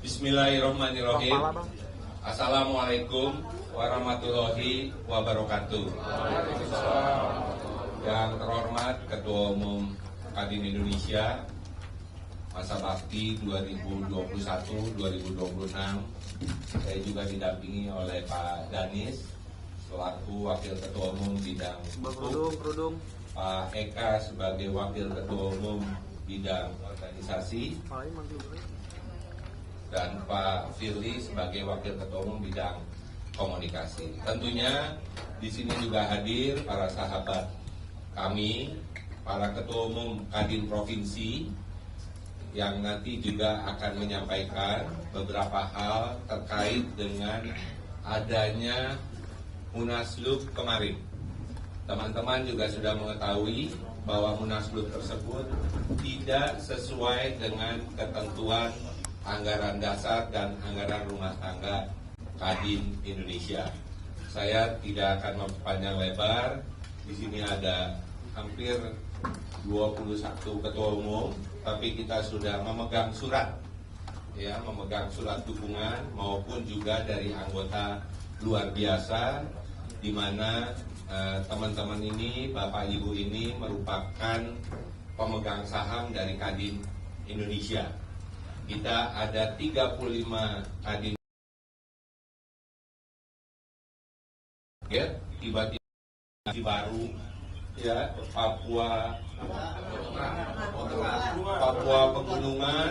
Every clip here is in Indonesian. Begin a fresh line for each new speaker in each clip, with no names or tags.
Bismillahirrahmanirrahim. Assalamualaikum warahmatullahi wabarakatuh. Yang terhormat Ketua Umum Kadin Indonesia masa bakti 2021-2026, saya juga didampingi oleh Pak Danis selaku Wakil Ketua Umum bidang hukum, Pak Eka sebagai Wakil Ketua Umum bidang organisasi, dan Pak Firly sebagai Wakil Ketua Umum bidang komunikasi. Tentunya di sini juga hadir para sahabat kami, para Ketua Umum Kadin Provinsi yang nanti juga akan menyampaikan beberapa hal terkait dengan adanya Munaslup kemarin. Teman-teman juga sudah mengetahui bahwa Munaslup tersebut tidak sesuai dengan ketentuan anggaran dasar dan anggaran rumah tangga Kadin Indonesia. Saya tidak akan memperpanjang lebar. Di sini ada hampir 21 ketua umum, tapi kita sudah memegang surat, memegang surat dukungan maupun juga dari anggota luar biasa, di mana teman-teman ini, Bapak Ibu ini merupakan pemegang saham dari Kadin Indonesia. Kita ada 35 Kadin, tiba-tiba baru, Papua Pegunungan,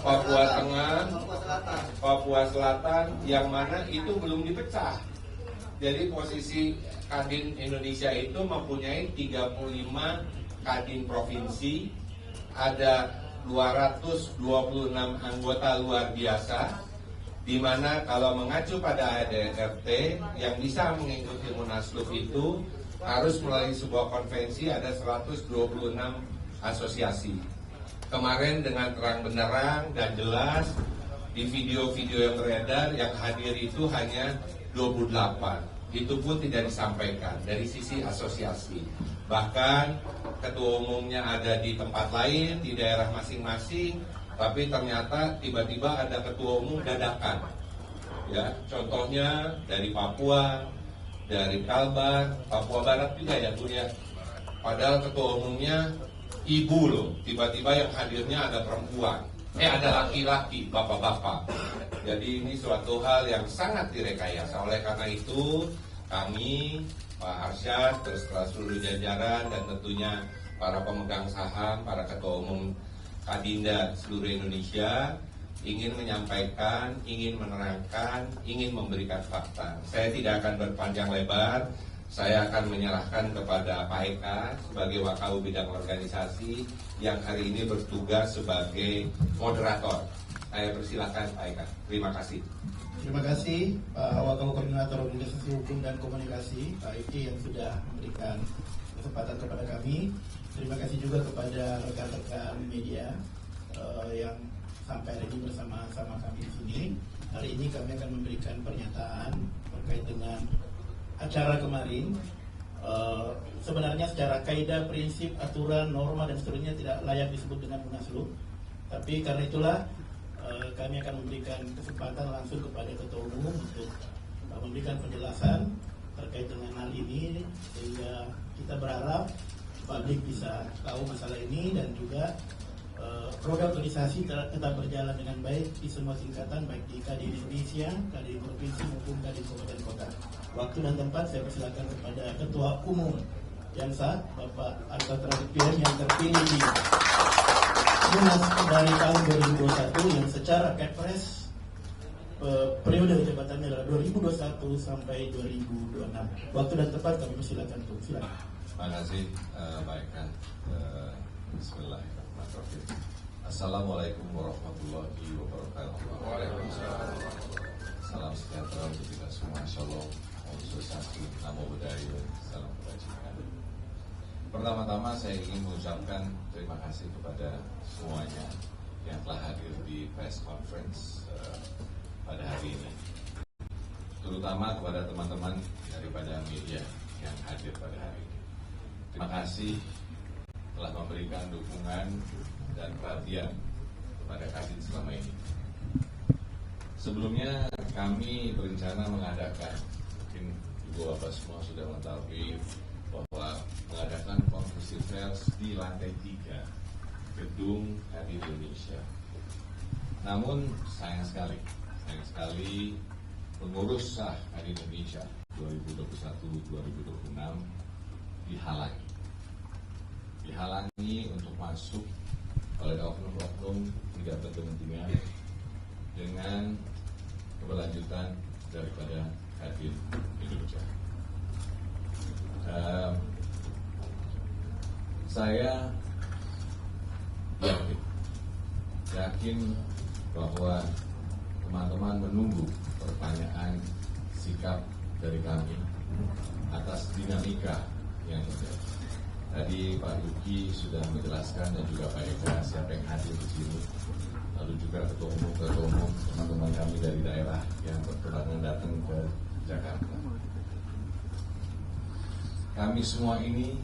Papua Tengah, Papua Selatan, yang mana itu belum dipecah. Jadi posisi Kadin Indonesia itu mempunyai 35 Kadin provinsi, ada 226 anggota luar biasa, di mana kalau mengacu pada ADRT yang bisa mengikuti Munaslup itu harus melalui sebuah konvensi, ada 126 asosiasi. Kemarin dengan terang benderang dan jelas di video-video yang beredar, yang hadir itu hanya 28. Itu pun tidak disampaikan dari sisi asosiasi. Bahkan ketua umumnya ada di tempat lain, di daerah masing-masing, tapi ternyata tiba-tiba ada ketua umum dadakan. Contohnya dari Papua, dari Kalbar, Papua Barat juga ya Bu ya. Padahal ketua umumnya ibu loh, tiba-tiba yang hadirnya ada perempuan. Ada laki-laki, bapak-bapak. Jadi ini suatu hal yang sangat direkayasa. Oleh karena itu kami, Pak Arsyad, beserta seluruh jajaran dan tentunya para pemegang saham, para ketua umum Kadinda seluruh Indonesia ingin menyampaikan, ingin menerangkan, ingin memberikan fakta. Saya tidak akan berpanjang lebar. Saya akan menyerahkan kepada Pak Eka sebagai Wakil Bidang Organisasi yang hari ini bertugas sebagai moderator. Saya persilakan Pak Eka. Terima kasih.
Terima kasih Pak Wakil Koordinator Organisasi Hukum dan Komunikasi, Pak Iki, yang sudah memberikan kesempatan kepada kami. Terima kasih juga kepada rekan-rekan media yang sampai hari ini bersama-sama kami di sini. Hari ini kami akan memberikan pernyataan terkait dengan acara kemarin. Sebenarnya secara kaidah, prinsip, aturan, norma dan seterusnya tidak layak disebut dengan Munaslup. Tapi karena itulah kami akan memberikan kesempatan langsung kepada ketua umum untuk memberikan penjelasan terkait dengan hal ini, sehingga kita berharap publik bisa tahu masalah ini dan juga roda organisasi tetap berjalan dengan baik di semua tingkatan, baik di Kadin Indonesia, Kadin Provinsi maupun Kadin Kabupaten Kota. Waktu dan tempat saya persilakan kepada Ketua Umum yang sah, Bapak Arsyad Rashid yang terpilih di Munas dari tahun 2021 yang secara Kepres periode jabatannya adalah 2021 sampai 2026. Waktu dan tempat kami persilakan untuk silakan.
Terima kasih, baikkan. Bismillahirrahmanirrahim. Assalamualaikum warahmatullahi wabarakatuh. Waalaikumsalam. Salam sejahtera untuk kita semua. Shalom. Om Swastiastu. Namo Buddhaya. Salam kebajikan. Pertama-tama saya ingin mengucapkan terima kasih kepada semuanya yang telah hadir di press conference pada hari ini. Terutama kepada teman-teman daripada media yang hadir pada hari ini. Terima kasih telah memberikan dukungan dan perhatian kepada Kadin selama ini. Sebelumnya kami berencana mengadakan, mungkin Ibu Bapak semua sudah mengetahui bahwa mengadakan konferensi pers di lantai 3 gedung Kadin Indonesia. Namun sayang sekali pengurus sah Kadin Indonesia 2021-2026 dihalangi untuk masuk oleh oknum-oknum tidak berkepentingan dengan keberlanjutan daripada Kadin Indonesia. Saya yakin bahwa teman-teman menunggu pertanyaan sikap dari kami atas dinamika yang terjadi. Tadi Pak Yuki sudah menjelaskan dan juga Pak Eka siapa yang hadir di sini. Lalu juga ketua umum teman-teman kami dari daerah yang berkenan datang ke Jakarta. Kami semua ini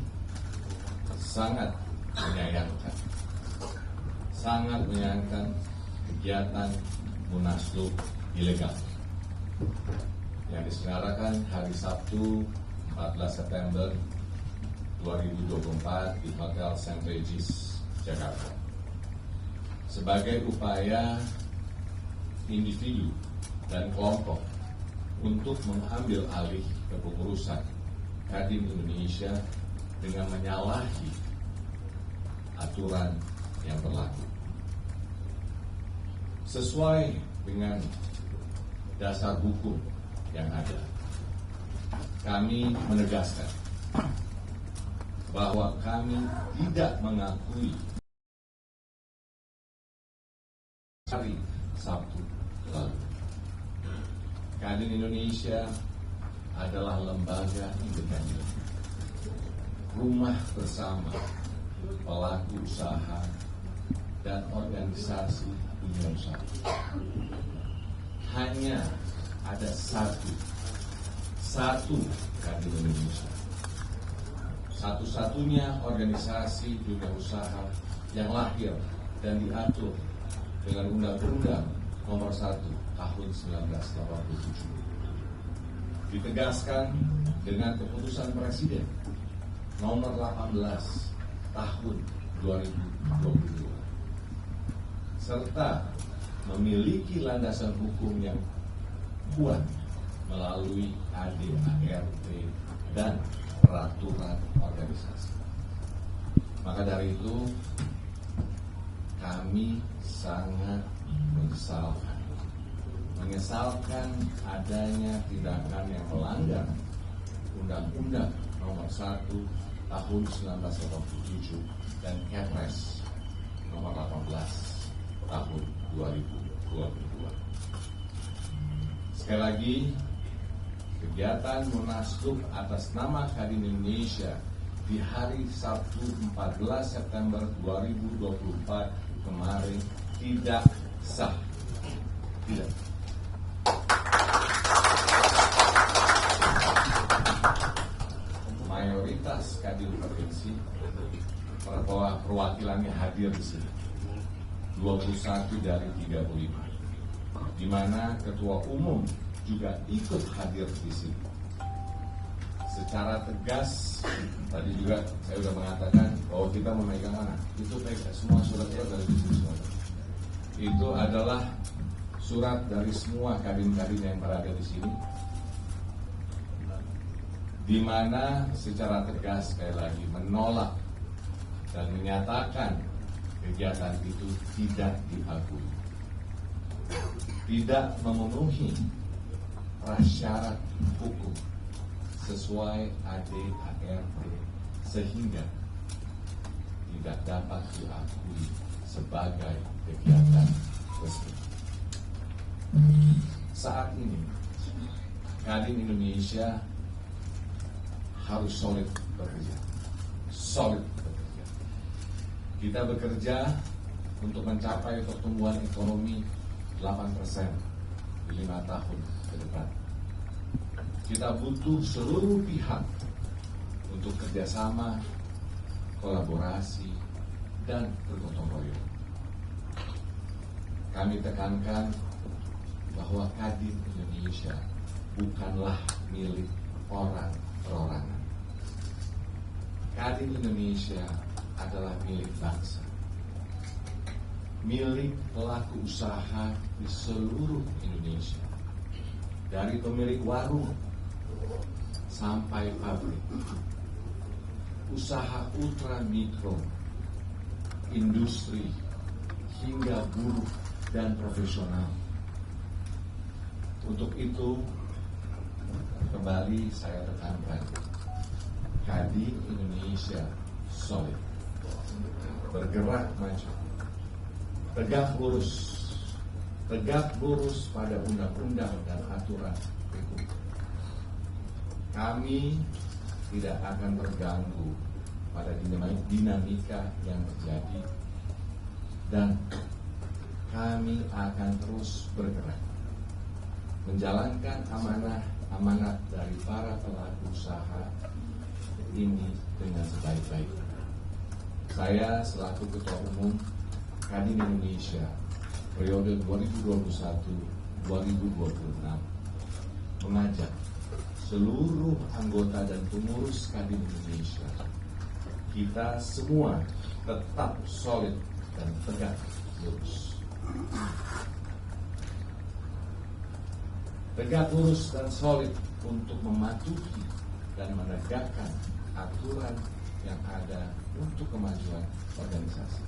sangat menyayangkan kegiatan Munaslup ilegal yang diselenggarakan hari Sabtu 14 September 2024 di Hotel St. Regis, Jakarta. Sebagai upaya individu dan kelompok untuk mengambil alih kepengurusan Kadin Indonesia dengan menyalahi aturan yang berlaku. Sesuai dengan dasar hukum yang ada, kami menegaskan bahwa kami tidak mengakui hari Sabtu lalu. Kadin Indonesia adalah lembaga independen, rumah bersama pelaku usaha dan organisasi dunia usaha. Hanya ada satu Kadin Indonesia, satu-satunya organisasi dunia usaha yang lahir dan diatur dengan Undang-Undang Nomor 1 Tahun 1987. Ditegaskan dengan keputusan Presiden Nomor 18 Tahun 2022, serta memiliki landasan hukum yang kuat melalui ADART dan peraturan organisasi. Maka dari itu kami sangat menyesalkan adanya tindakan yang melanggar Undang-Undang Nomor 1 Tahun 1987 dan Kepres Nomor 18 Tahun 2022. Sekali lagi, kegiatan Munaslup atas nama Kadin Indonesia di hari Sabtu 14 September 2024 kemarin tidak sah. Tidak. Mayoritas Kadin Provinsi bahwa perwakilannya hadir di sini 21 dari 35, di mana ketua umum juga ikut hadir di sini. Secara tegas, tadi juga saya sudah mengatakan bahwa kita memegang mana? Itu semua surat-surat dari sini semua. Itu adalah surat dari semua kadin-kadin yang berada di sini, di mana secara tegas sekali lagi menolak dan menyatakan kegiatan itu tidak diakui, tidak memenuhi prasyarat hukum sesuai ADART, sehingga tidak dapat diakui sebagai kegiatan resmi. Saat ini Kadin Indonesia harus solid bekerja. Kita bekerja untuk mencapai pertumbuhan ekonomi 8% di 5 tahun ke depan. Kita butuh seluruh pihak untuk kerjasama, kolaborasi, dan bergotong royong. Kami tekankan bahwa Kadin Indonesia bukanlah milik orang perorangan. Kadin Indonesia adalah milik bangsa, milik pelaku usaha di seluruh Indonesia, dari pemilik warung sampai pabrik, usaha ultra mikro, industri, hingga buruh dan profesional. Untuk itu, kembali saya tekankan, Kadin Indonesia solid, bergerak maju, tegak lurus pada undang-undang dan aturan hukum. Kami tidak akan terganggu pada dinamika yang terjadi, dan kami akan terus bergerak menjalankan amanat dari para pelaku usaha ini dengan sebaik-baiknya. Saya selaku Ketua Umum Kadin Indonesia periode 2021-2026 mengajak seluruh anggota dan pengurus Kadin Indonesia, kita semua tetap solid dan tegak lurus. Tegak lurus dan solid untuk mematuhi dan menegakkan aturan yang ada untuk kemajuan organisasi,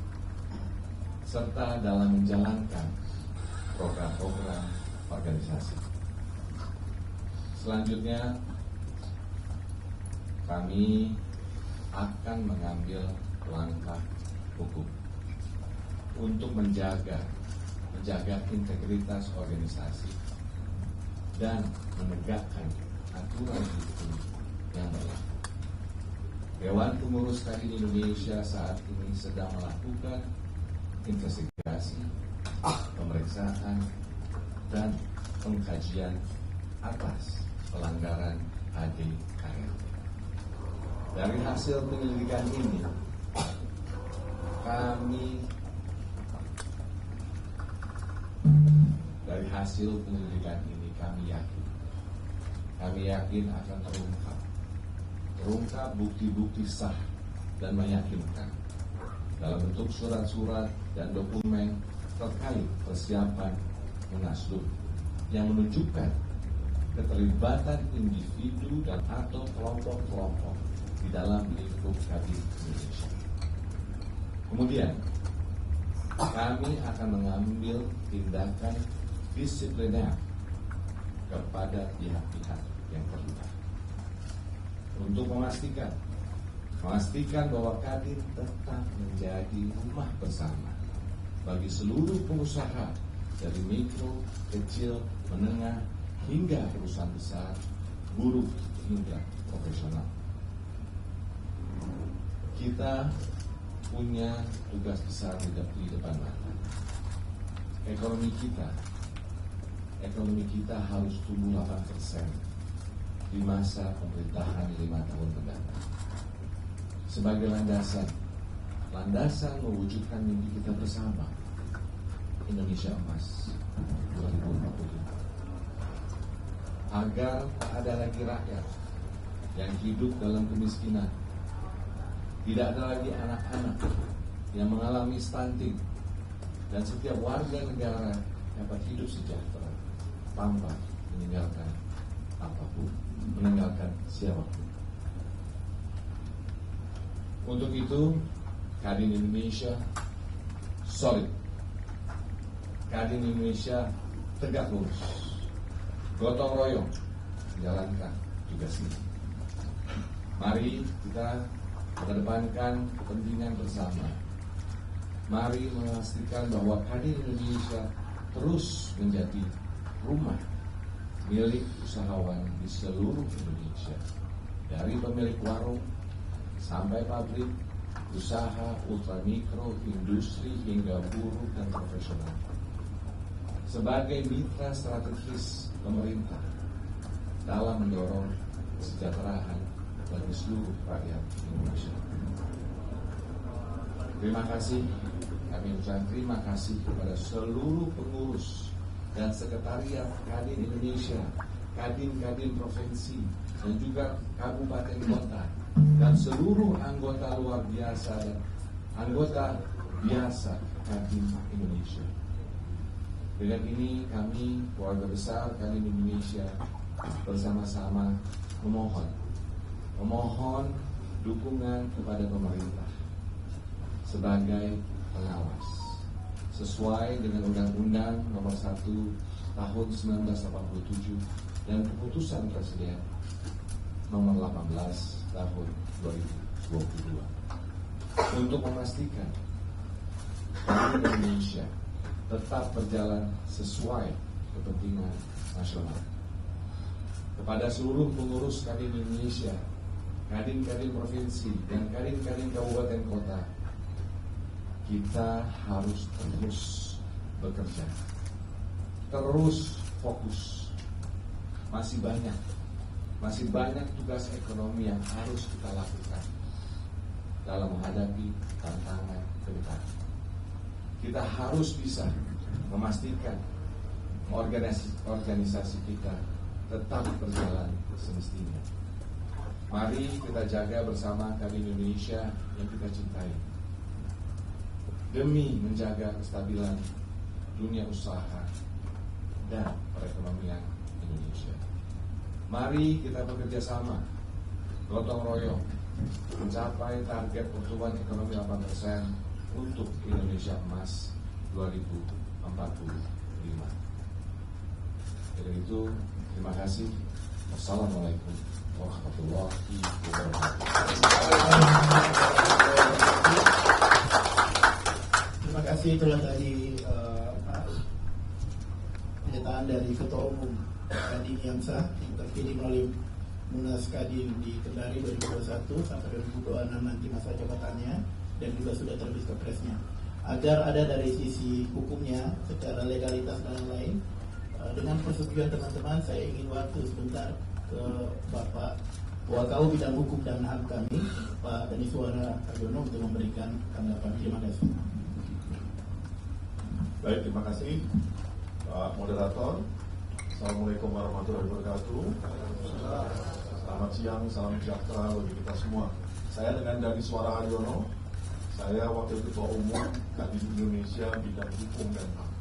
serta dalam menjalankan program-program organisasi. Selanjutnya, kami akan mengambil langkah hukum untuk menjaga integritas organisasi dan menegakkan aturan hukum yang berlaku. Dewan Pengurus Kadin Indonesia saat ini sedang melakukan investigasi, pemeriksaan, dan pengkajian atas pelanggaran ADKRT. Dari hasil penyelidikan ini, kami yakin akan terungkap bukti-bukti sah dan meyakinkan dalam bentuk surat-surat dan dokumen terkait persiapan Munaslup yang menunjukkan keterlibatan individu dan atau kelompok-kelompok di dalam lingkup Kadin Indonesia. Kemudian, kami akan mengambil tindakan disipliner kepada pihak-pihak yang terlibat untuk memastikan bahwa Kadin tetap menjadi rumah bersama bagi seluruh pengusaha dari mikro, kecil, menengah, hingga perusahaan besar, buruh, hingga profesional. Kita punya tugas besar di depan mata. Ekonomi kita harus tumbuh 8% di masa pemerintahan 5 tahun mendatang. Sebagai landasan mewujudkan mimpi kita bersama, Indonesia Emas 2045. Agar tak ada lagi rakyat yang hidup dalam kemiskinan, tidak ada lagi anak-anak yang mengalami stunting, dan setiap warga negara dapat hidup sejahtera tanpa meninggalkan apapun, meninggalkan siapapun. Untuk itu, Kadin Indonesia solid, Kadin Indonesia tegak lurus, gotong royong menjalankan tugas ini. Mari kita mengedepankan kepentingan bersama. Mari memastikan bahwa Kadin Indonesia terus menjadi rumah milik usahawan di seluruh Indonesia, dari pemilik warung sampai pabrik, usaha ultramikro, industri, hingga buruh dan profesional. Sebagai mitra strategis pemerintah dalam mendorong kesejahteraan bagi seluruh rakyat Indonesia. Terima kasih, kami ucapkan terima kasih kepada seluruh pengurus dan Sekretariat Kadin Indonesia, Kadin Provinsi, dan juga kabupaten kota, dan seluruh anggota luar biasa dan anggota biasa Kadin Indonesia. Dengan ini kami, keluarga besar Kadin Indonesia, bersama-sama memohon dukungan kepada pemerintah sebagai pengawas sesuai dengan Undang-Undang Nomor 1 Tahun 1987 dan Keputusan Presiden Nomor 18 Tahun 2022 untuk memastikan Kadin Indonesia tetap berjalan sesuai kepentingan nasional. Kepada seluruh pengurus Kadin Indonesia, Kadin Provinsi, dan Kadin Kabupaten Kota, kita harus terus bekerja, terus fokus. Masih banyak tugas ekonomi yang harus kita lakukan dalam menghadapi tantangan ke depan. Kita harus bisa memastikan organisasi kita tetap berjalan semestinya. Mari kita jaga bersama Kadin Indonesia yang kita cintai, demi menjaga kestabilan dunia usaha dan perekonomian Indonesia. Mari kita bekerja sama, gotong royong, mencapai target pertumbuhan ekonomi 8% untuk Indonesia Emas 2045. Dari itu, terima kasih. Wassalamualaikum warahmatullahi wabarakatuh.
Terima kasih. Itulah tadi pernyataan dari Ketua Umum Kadin yang sah yang terpilih melalui Munas Kadin di Kendari 2021 sampai 2026 nanti masa jabatannya, dan juga sudah terbit kepresnya. Agar ada dari sisi hukumnya secara legalitas dan lain, dengan persetujuan teman-teman, saya ingin waktu sebentar ke Bapak Wakau Bidang Hukum dan HAM kami, Pak Daniswara Arjono, untuk memberikan tanggapan. Terima kasih.
Baik, terima kasih Pak Moderator. Assalamualaikum warahmatullahi wabarakatuh. Selamat siang, salam sejahtera bagi kita semua. Saya dengan Daniswara Arjono, saya Wakil Ketua Umum Kadin Indonesia Bidang Hukum dan HAM.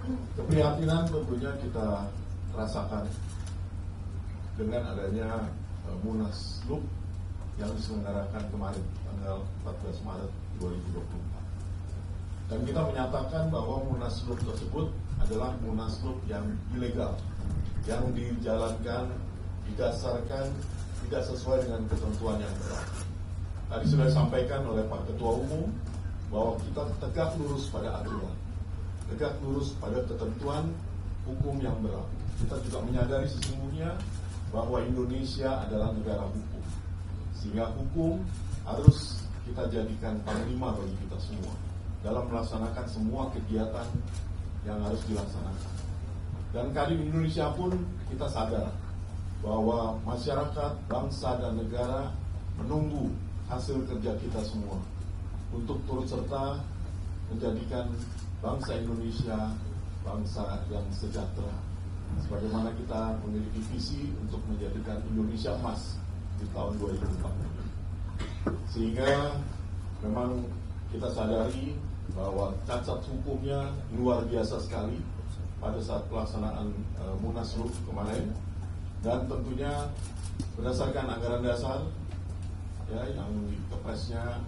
Keprihatinan tentunya kita rasakan dengan adanya Munaslup yang diselenggarakan kemarin tanggal 14 Maret 2024. Dan kita menyatakan bahwa Munaslup tersebut adalah Munaslup yang ilegal, yang dijalankan didasarkan tidak sesuai dengan ketentuan yang berlaku. Tadi sudah disampaikan oleh Pak Ketua Umum bahwa kita tegak lurus pada aturan, tegak lurus pada ketentuan hukum yang berlaku. Kita juga menyadari sesungguhnya bahwa Indonesia adalah negara hukum, sehingga hukum harus kita jadikan panglima bagi kita semua dalam melaksanakan semua kegiatan yang harus dilaksanakan. Dan Kadin Indonesia pun kita sadar bahwa masyarakat, bangsa, dan negara menunggu hasil kerja kita semua untuk turut serta menjadikan bangsa Indonesia bangsa yang sejahtera, sebagaimana kita memiliki visi untuk menjadikan Indonesia emas di tahun 2040. Sehingga memang kita sadari bahwa cacat hukumnya luar biasa sekali pada saat pelaksanaan Munaslup kemarin, dan tentunya berdasarkan anggaran dasar ya yang kepresnya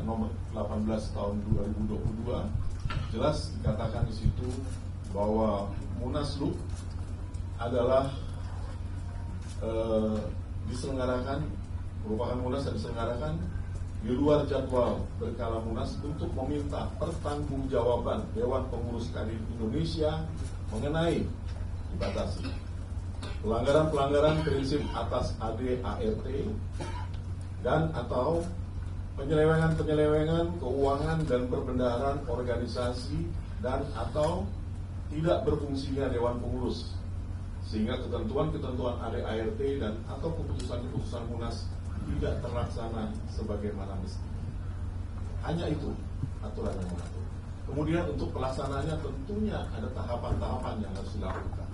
nomor 18 tahun 2022, jelas dikatakan di situ bahwa Munaslup adalah merupakan Munas yang diselenggarakan di luar jadwal berkala Munas untuk meminta pertanggungjawaban Dewan Pengurus Kadin Indonesia mengenai dibatasi pelanggaran-pelanggaran prinsip atas AD/ART dan atau penyelewengan keuangan dan perbendaharaan organisasi dan atau tidak berfungsinya Dewan Pengurus, sehingga ketentuan-ketentuan AD/ART dan atau keputusan-keputusan Munas tidak terlaksana sebagaimana mestinya. Hanya itu aturan yang mengatur. Kemudian untuk pelaksanaannya tentunya ada tahapan-tahapan yang harus dilakukan.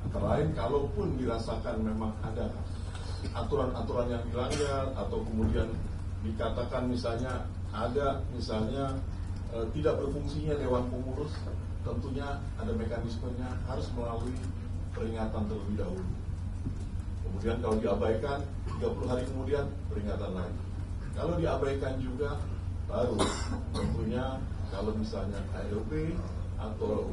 Antara lain kalaupun dirasakan memang ada aturan-aturan yang dilanggar atau kemudian dikatakan misalnya ada tidak berfungsinya dewan pengurus, tentunya ada mekanismenya, harus melalui peringatan terlebih dahulu. Kemudian kalau diabaikan 30 hari kemudian peringatan lagi. Kalau diabaikan juga baru tentunya kalau misalnya ALP atau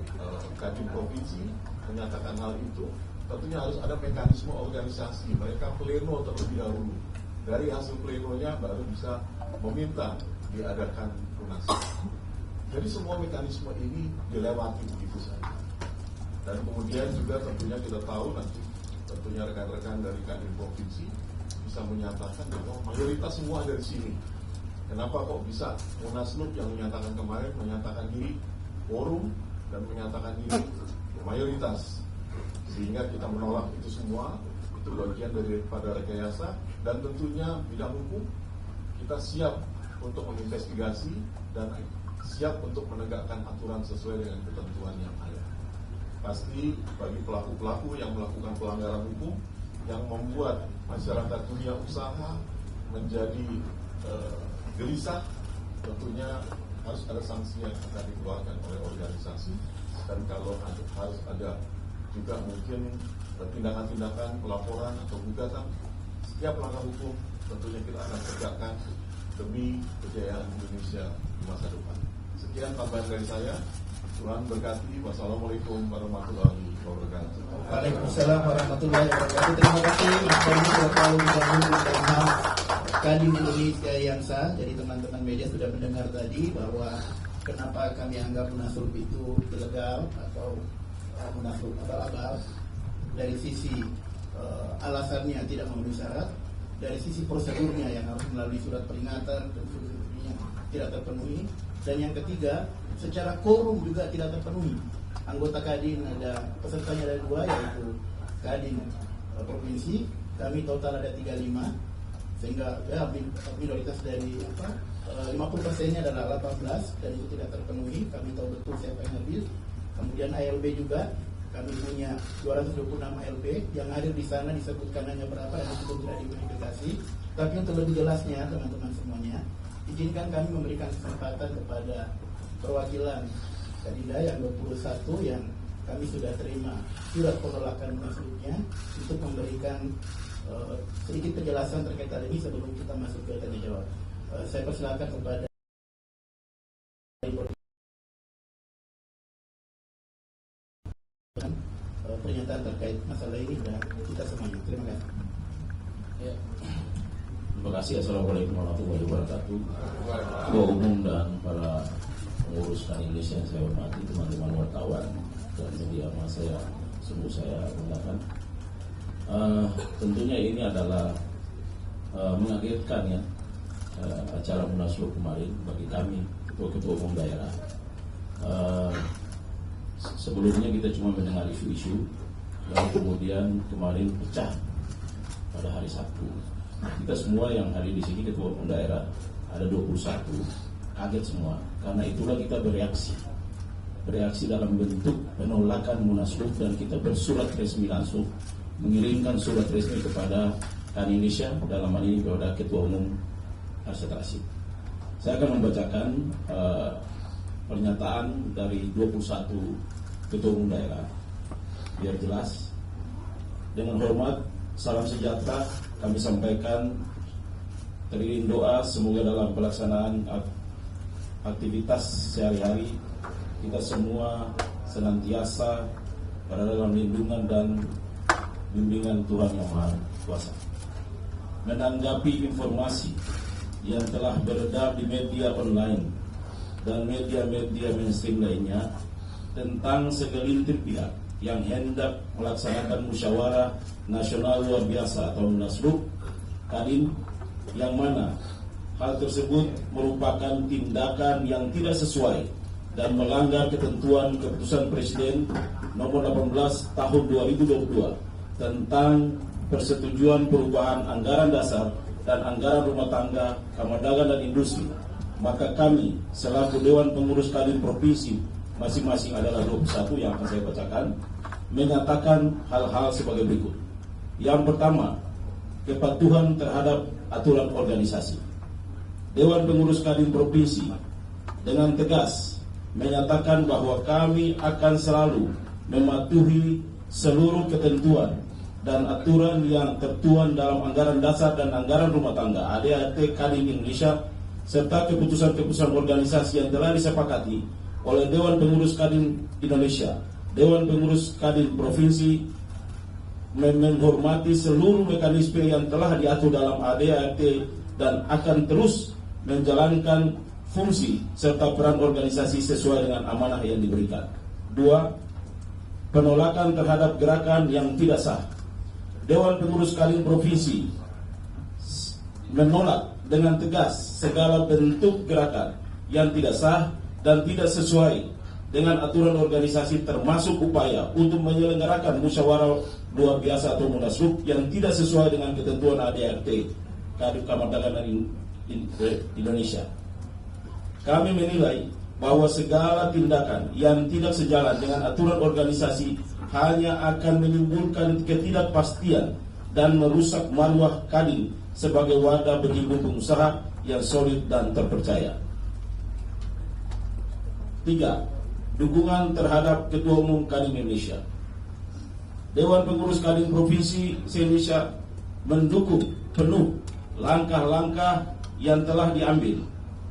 Kadin Provinsi menyatakan hal itu, tentunya harus ada mekanisme organisasi. Mereka pleno terlebih dahulu. Dari hasil plenonya baru bisa meminta diadakan lunasi. Jadi semua mekanisme ini dilewati begitu saja. Dan kemudian juga tentunya kita tahu nanti tentunya rekan-rekan dari Kadin Provinsi bisa menyatakan bahwa mayoritas semua dari sini. Kenapa kok bisa Munaslup yang menyatakan kemarin menyatakan diri quorum dan menyatakan diri mayoritas, sehingga kita menolak itu semua. Itu bagian daripada rekayasa, dan tentunya bidang hukum kita siap untuk menginvestigasi dan siap untuk menegakkan aturan sesuai dengan ketentuan yang ada. Pasti bagi pelaku-pelaku yang melakukan pelanggaran hukum yang membuat masyarakat dunia usaha menjadi gelisah, tentunya harus ada sanksi yang akan dikeluarkan oleh organisasi. Dan kalau harus ada juga mungkin tindakan-tindakan pelaporan atau gugatan, setiap langkah hukum tentunya kita akan tegakkan demi kejayaan Indonesia di masa depan. Sekian tambahan dari saya. Tuhan berkati. Wassalamualaikum warahmatullahi wabarakatuh.
Waalaikumsalam warahmatullahi wabarakatuh. Terima kasih Mas Tony Selalu Bidang Hukum dan HAM Kadin Indonesia yang sah. Jadi teman-teman media sudah mendengar tadi bahwa kenapa kami anggap Munaslup itu ilegal atau Munaslup abal-abal. Dari sisi alasannya tidak memenuhi syarat, dari sisi prosedurnya yang harus melalui surat peringatan dan seterusnya tidak terpenuhi, dan yang ketiga secara quorum juga tidak terpenuhi. Anggota Kadin ada pesertanya ada 2, yaitu Kadin Provinsi, kami total ada 35, sehingga minoritas dari 50%-nya adalah 18 dan itu tidak terpenuhi. Kami tahu betul siapa yang habis. Kemudian ALB juga kami punya 226 ALB yang hadir di sana, disebutkan hanya berapa dan itu tidak diverifikasi. Tapi untuk lebih jelasnya teman-teman semuanya, izinkan kami memberikan kesempatan kepada perwakilan Kadinda yang 21 yang kami sudah terima surat penolakan Munaslupnya untuk memberikan sedikit penjelasan terkait hal ini sebelum kita masuk ke tanya jawab. Saya persilakan kepada pernyataan terkait masalah ini dan kita semuanya. Terima kasih.
Ya. Terima kasih. Assalamualaikum warahmatullahi wabarakatuh. Ketua Umum dan para pengurus Kadin Indonesia yang saya hormati, teman-teman wartawan dan media massa yang sungguh saya banggakan. Tentunya ini adalah mengagetkan ya acara Munaslup kemarin bagi kami ketua-ketua umum daerah. Sebelumnya kita cuma mendengar isu-isu yang kemudian kemarin pecah pada hari Sabtu. Kita semua yang hadir di sini ketua umum daerah ada 21 kaget semua. Karena itulah kita bereaksi dalam bentuk penolakan Munaslup dan kita bersurat resmi langsung mengirimkan surat resmi kepada Kadin Indonesia, dalam hal ini kepada Ketua Umum Arsyad Rashid. Saya akan membacakan pernyataan dari 21 Ketua Umum daerah biar jelas. Dengan hormat, salam sejahtera kami sampaikan, teriring doa semoga dalam pelaksanaan aktivitas sehari-hari kita semua senantiasa berada dalam lindungan dan bimbingan Tuhan Yang Maha Kuasa. Menanggapi informasi yang telah beredar di media online dan media-media mainstream lainnya tentang segelintir pihak yang hendak melaksanakan musyawarah nasional luar biasa atau Munaslup Kadin, yang mana hal tersebut merupakan tindakan yang tidak sesuai dan melanggar ketentuan keputusan Presiden nomor 18 tahun 2022 tentang persetujuan perubahan anggaran dasar dan anggaran rumah tangga, kamar dagang dan industri maka kami selaku Dewan Pengurus Kadin Provinsi masing-masing adalah 21 yang akan saya bacakan, menyatakan hal-hal sebagai berikut. Yang pertama, kepatuhan terhadap aturan organisasi. Dewan Pengurus Kadin Provinsi dengan tegas menyatakan bahwa kami akan selalu mematuhi seluruh ketentuan dan aturan yang tertuang dalam anggaran dasar dan anggaran rumah tangga ADART Kadin Indonesia serta keputusan-keputusan organisasi yang telah disepakati oleh Dewan Pengurus Kadin Indonesia, Dewan Pengurus Kadin Provinsi, menghormati seluruh mekanisme yang telah diatur dalam ADART dan akan terus menjalankan fungsi serta peran organisasi sesuai dengan amanah yang diberikan. 2. Penolakan terhadap gerakan yang tidak sah. Dewan Pengurus Kadin Provinsi menolak dengan tegas segala bentuk gerakan yang tidak sah dan tidak sesuai dengan aturan organisasi, termasuk upaya untuk menyelenggarakan musyawarah luar biasa atau munaslup yang tidak sesuai dengan ketentuan ADART Kadin Kamar Dagang Indonesia. Kami menilai bahwa segala tindakan yang tidak sejalan dengan aturan organisasi hanya akan menimbulkan ketidakpastian dan merusak marwah Kadin sebagai wadah berhimpun pengusaha yang solid dan terpercaya. 3. Dukungan terhadap Ketua Umum Kadin Indonesia. Dewan Pengurus Kadin Provinsi Indonesia mendukung penuh langkah-langkah yang telah diambil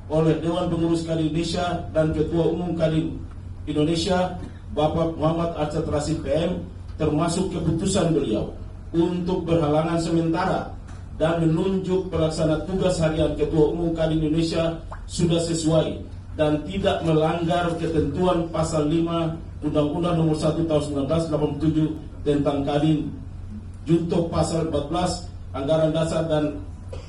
oleh Dewan Pengurus Kadin Indonesia dan Ketua Umum Kadin Indonesia Bapak Muhammad Arsyad Rashid PM, termasuk keputusan beliau untuk berhalangan sementara dan menunjuk pelaksana tugas harian Ketua Umum Kadin Indonesia sudah sesuai dan tidak melanggar ketentuan pasal 5 Undang-Undang Nomor 1 Tahun 1987 tentang Kadin, junto pasal 14 Anggaran Dasar dan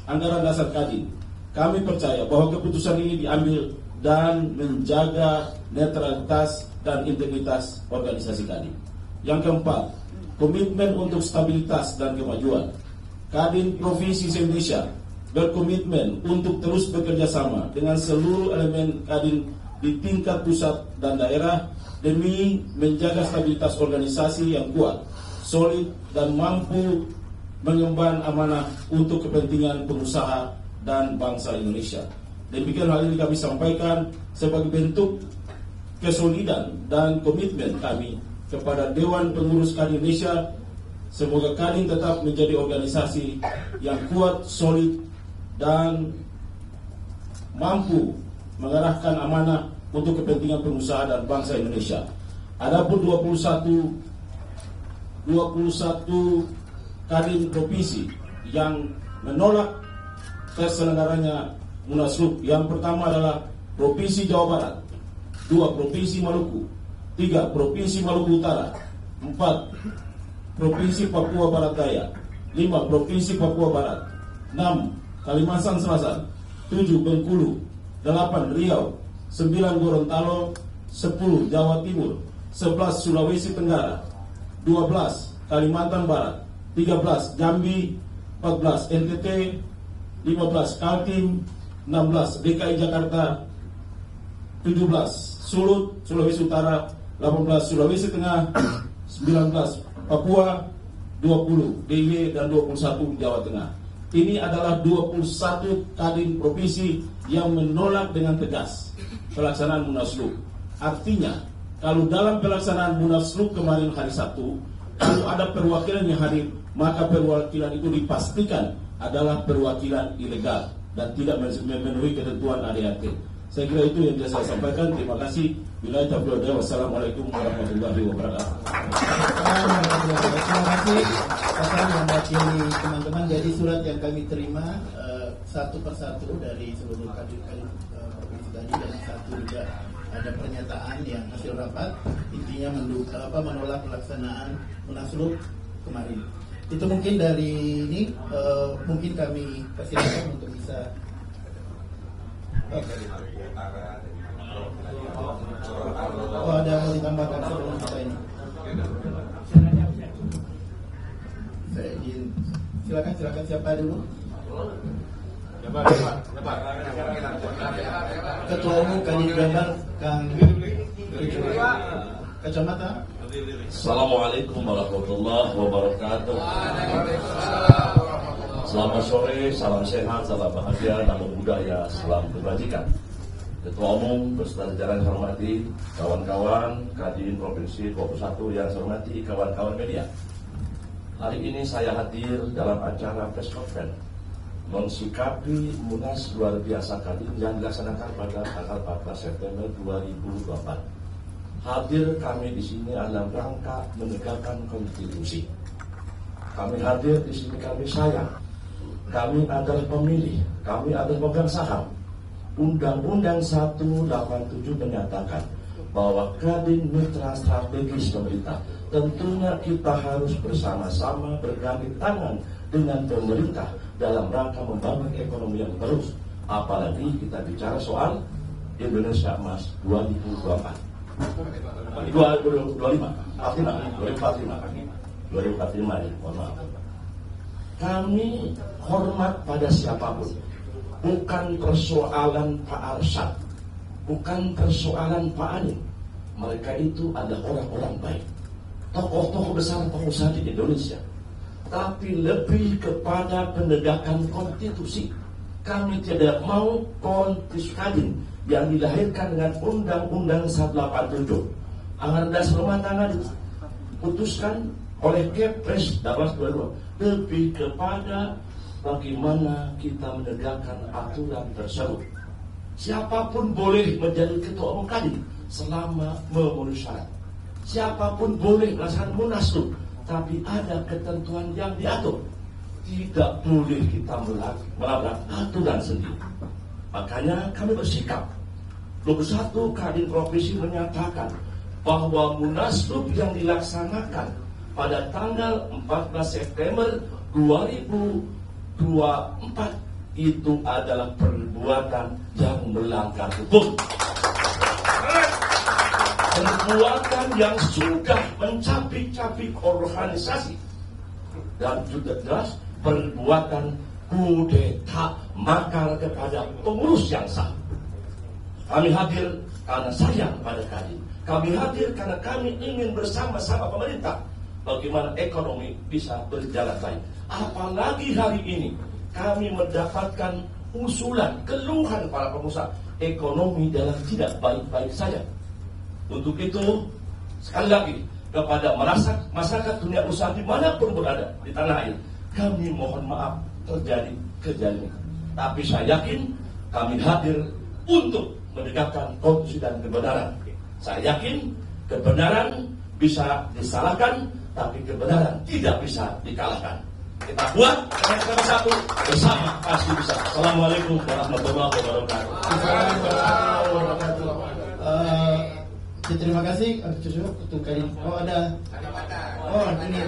Anggaran Dasar Kadin. Kami percaya bahwa keputusan ini diambil dan menjaga netralitas dan integritas organisasi Kadin. Yang keempat, komitmen untuk stabilitas dan kemajuan. Kadin Provinsi Indonesia berkomitmen untuk terus bekerja sama dengan seluruh elemen Kadin di tingkat pusat dan daerah demi menjaga stabilitas organisasi yang kuat, solid, dan mampu mengemban amanah untuk kepentingan pengusaha dan bangsa Indonesia. Demikian hal ini kami sampaikan sebagai bentuk kesolidan dan komitmen kami kepada Dewan Pengurus Kadin Indonesia. Semoga Kadin tetap menjadi organisasi yang kuat, solid, dan mampu mengarahkan amanah untuk kepentingan pengusaha dan bangsa Indonesia. Adapun 21 Kadin Provinsi yang menolak terselenggaranya munaslup. Yang pertama adalah Provinsi Jawa Barat, 2 Provinsi Maluku, 3 Provinsi Maluku Utara, 4 Provinsi Papua Barat Daya, 5 Provinsi Papua Barat, 6 Kalimantan Selatan, 7 Bengkulu, 8 Riau, 9 Gorontalo, 10 Jawa Timur, 11 Sulawesi Tenggara, 12 Kalimantan Barat, 13 Jambi, 14 NTT, 15 Kaltim, 16 DKI Jakarta, 17 Sulut Sulawesi Utara, 18 Sulawesi Tengah, 19 Papua, 20 DIY, dan 21 Jawa Tengah. Ini adalah 21 Kadin Provinsi yang menolak dengan tegas pelaksanaan munaslup. Artinya, kalau dalam pelaksanaan munaslup kemarin hari Sabtu, kalau ada perwakilan yang hadir, maka perwakilan itu dipastikan adalah perwakilan ilegal dan tidak memenuhi ketentuan ADART. Saya kira itu yang bisa saya sampaikan. Terima kasih. Wassalamualaikum warahmatullahi wabarakatuh.
Terima kasih atas mewakili teman-teman. Jadi surat yang kami terima satu persatu dari seluruh Kadin Provinsi tadi, dan satu juga ada pernyataan yang hasil rapat intinya menolak pelaksanaan munaslup kemarin. Itu mungkin dari ini mungkin kami persilakan untuk bisa. Oh, ada mau ditambahkan sebelum kita ini. Saya izin. Silakan siapa dulu?
Siapa?
Ketua Umum Kadin Jabar Kang Kacamata.
Assalamualaikum warahmatullahi wabarakatuh. Selamat sore, salam sehat, salam bahagia, namo budaya, salam kebajikan. Ketua Umum beserta jajaran yang hormati, kawan-kawan Kadin Provinsi 21 yang saya hormati, kawan-kawan media. Hari ini saya hadir dalam acara press conference mensikapi Munas luar biasa Kadin yang dilaksanakan pada tanggal 14 September 2024. Hadir kami di sini dalam rangka menegakkan konstitusi. Kami hadir di sini, kami sayang. Kami adalah pemilih, kami adalah pemegang saham. Undang-Undang 187 menyatakan bahwa Kadin mitra strategis pemerintah. Tentunya kita harus bersama-sama bergandeng tangan dengan pemerintah dalam rangka membangun ekonomi yang terus. Apalagi kita bicara soal Indonesia Emas 2024. 2045, 2045 ya, mohon maaf. Kami hormat pada siapapun, bukan persoalan Pak Arsyad, bukan persoalan Pak Anin. Mereka itu adalah orang-orang baik, tokoh-tokoh besar pengusaha di Indonesia. Tapi lebih kepada penegakan konstitusi. Kami tidak mau konstitusi Kadin yang dilahirkan dengan Undang-Undang 187. Anggaran dasar rumah tangga diputuskan oleh Kepres 1822. Lebih kepada bagaimana kita menegakkan aturan tersebut. Siapapun boleh menjadi ketua umum Kadin selama memenuhi syarat. Siapapun boleh melaksanakan munaslup, tapi ada ketentuan yang diatur. Tidak boleh kita melabrak aturan sendiri. Makanya kami bersikap. 21 Kadin Provinsi menyatakan bahwa munaslup yang dilaksanakan pada tanggal 14 September 2024 itu adalah perbuatan yang melanggar hukum. Perbuatan yang sudah mencabik-cabik organisasi dan juga jelas perbuatan kudeta makar kepada pengurus yang sah. Kami hadir karena sayang pada Kadin. Kami hadir karena kami ingin bersama-sama pemerintah bagaimana ekonomi bisa berjalan baik. Apalagi hari ini kami mendapatkan usulan, keluhan para pengusaha ekonomi dalam tidak baik-baik saja. Untuk itu, sekali lagi kepada masyarakat dunia usaha dimanapun berada di tanah air, kami mohon maaf terjadi kejadian. Tapi saya yakin kami hadir untuk menegakkan konstitusi dan kebenaran. Saya yakin kebenaran bisa disalahkan, tapi kebenaran tidak bisa dikalahkan. Kita buat kita satu bersama pasti bisa. Assalamualaikum warahmatullahi wabarakatuh.
Terima kasih untuk Kadin. Ini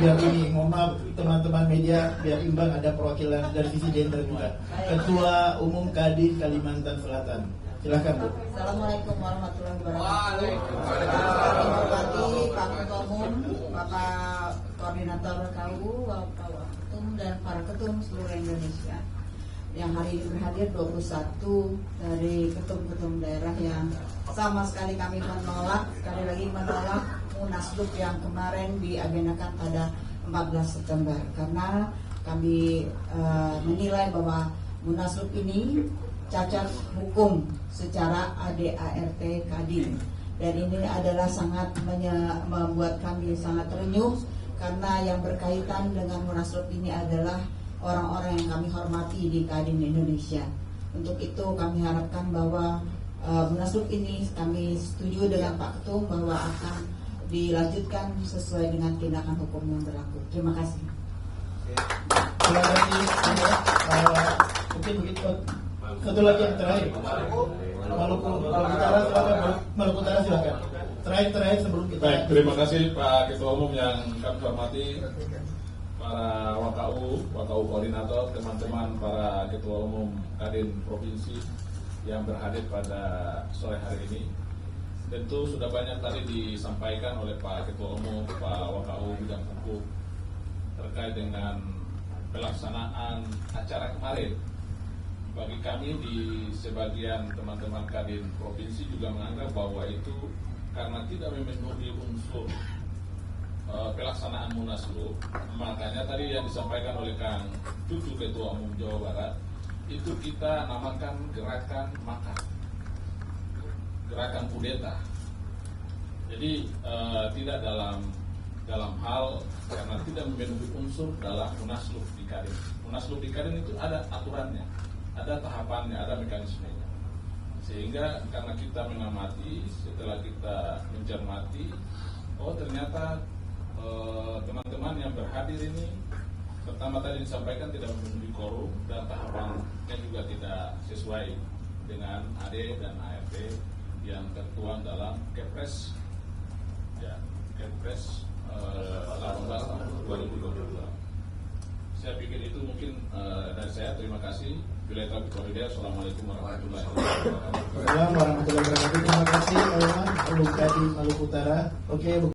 biar ini, mohon maaf teman-teman media, biar imbang ada perwakilan dari sisi gender juga. Ketua Umum Kadin Kalimantan Selatan. Silakan, Bu.
Assalamualaikum warahmatullahi wabarakatuh. Kami hormati Pak Ketua Umum, Bapak Koordinator KU, Bapak Ketum dan para ketum seluruh Indonesia yang hari ini berhadir 21 dari ketum-ketum daerah yang sama sekali kami menolak, sekali lagi menolak munaslup yang kemarin diagendakan pada 14 September karena kami menilai bahwa munaslup ini cacat hukum secara ADART Kadin dan ini adalah sangat membuat kami sangat terenyuh karena yang berkaitan dengan munaslup ini adalah orang-orang yang kami hormati di Kadin Indonesia. Untuk itu kami harapkan bahwa munaslup ini kami setuju dengan Pak Ketum bahwa akan dilanjutkan sesuai dengan tindakan hukum yang berlaku. Terima kasih.
Terima kasih. Mungkin begitu. Satu lagi yang terakhir. Maluku Utara silakan. Maluku Utara silakan. Terakhir sebelum kita.
Baik, terima kasih Pak Ketua Umum yang kami hormati, para WKU koordinator, teman-teman para Ketua Umum Kadin Provinsi yang berhadir pada sore hari ini. Tentu sudah banyak tadi disampaikan oleh Pak Ketua Umum, Pak WKU bidang hukum terkait dengan pelaksanaan acara kemarin bagi kami di sebagian teman-teman Kadin provinsi juga menganggap bahwa itu karena tidak memenuhi unsur pelaksanaan Munaslup, makanya tadi yang disampaikan oleh Kang Cucu Ketua Umum Jawa Barat itu kita namakan gerakan makar, gerakan kudeta. Jadi tidak dalam hal karena tidak memenuhi unsur dalam Munaslup di Kadin. Munaslup di Kadin itu ada aturannya, ada tahapannya, ada mekanismenya. Sehingga karena kita mengamati, setelah kita mencermati, oh ternyata teman-teman yang berhadir ini pertama tadi disampaikan tidak memenuhi quorum dan tahapannya juga tidak sesuai dengan AD dan ART yang tertuang dalam Kepres ya, Kepres 18 tahun 2022. Saya pikir itu mungkin dari saya. Terima kasih. Bila taufiq. Assalamualaikum warahmatullahi wabarakatuh.
Terima kasih Pak Kadin Maluku Utara. Oke.